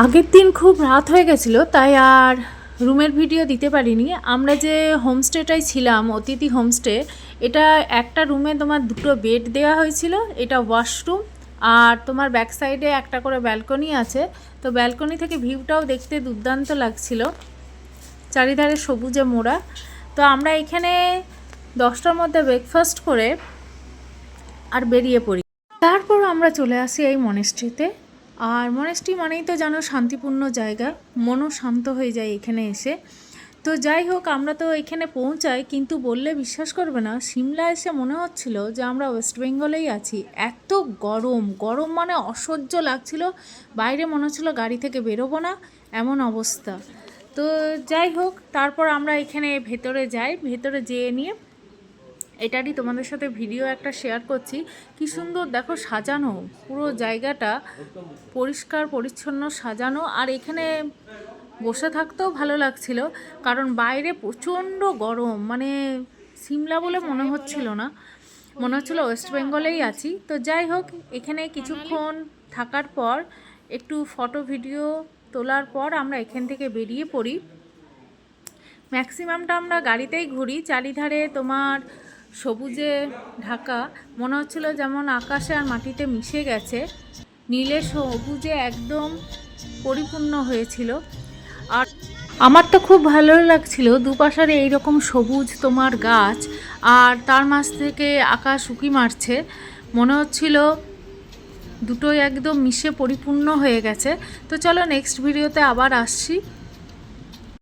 আগের দিন খুব রাত হয়ে গেছিলো, তাই আর রুমের ভিডিও দিতে পারিনি। আমরা যে হোমস্টেটাই ছিলাম, অতিথি হোমস্টে, এটা একটা রুমে তোমার দুটো বেড দেওয়া হয়েছিল, এটা ওয়াশরুম, আর তোমার ব্যাক সাইডে একটা করে ব্যালকনি আছে। তো ব্যালকনি থেকে ভিউটাও দেখতে দুর্দান্ত লাগছিল, চারিধারে সবুজে মোড়া। তো আমরা এখানে 10টার মধ্যে ব্রেকফাস্ট করে আর বেরিয়ে পড়ি। তারপর আমরা চলে আসি এই মনেস্ট্রিতে। আর মনেস্ট্রি মানেই তো জানো শান্তিপূর্ণ জায়গা, মনও শান্ত হয়ে যায় এখানে এসে। তো যাই হোক, আমরা তো এখানে পৌঁছাই, কিন্তু বললে বিশ্বাস করবে না, সিমলা এসে মনে হচ্ছিল যে আমরা ওয়েস্ট বেঙ্গলেই আছি। এত গরম, গরম মানে অসহ্য লাগছিল, বাইরে মনে হচ্ছিলো গাড়ি থেকে বেরোবো না, এমন অবস্থা। তো যাই হোক, তারপর আমরা এখানে ভেতরে যাই, ভেতরে যেয়ে নিয়ে এটারই তোমাদের সাথে ভিডিও একটা শেয়ার করছি। কি সুন্দর দেখো সাজানো, পুরো জায়গাটা পরিষ্কার পরিচ্ছন্ন সাজানো। আর এখানে বসে থাকতেও ভালো লাগছিল, কারণ বাইরে প্রচণ্ড গরম, মানে সিমলা বলে মনে হচ্ছিল না, মনে হচ্ছিলো ওয়েস্ট বেঙ্গলেই আছি। তো যাই হোক, এখানে কিছুক্ষণ থাকার পর একটু ফটো ভিডিও তোলার পর আমরা এখান থেকে বেরিয়ে পড়ি। ম্যাক্সিমামটা আমরা গাড়িতেই ঘুরি, চারিধারে তোমার সবুজে ঢাকা, মনে হচ্ছিলো যেমন আকাশে আর মাটিতে মিশে গেছে, নীলে সবুজে একদম পরিপূর্ণ হয়েছিল। আর আমার তো খুব ভালো লাগছিল, দুপাশারে এইরকম সবুজ তোমার গাছ, আর তার মাঝ থেকে আকাশ উঁকি মারছে, মনে হচ্ছিল দুটোই একদম মিশে পরিপূর্ণ হয়ে গেছে। তো চলো নেক্সট ভিডিওতে আবার আসছি।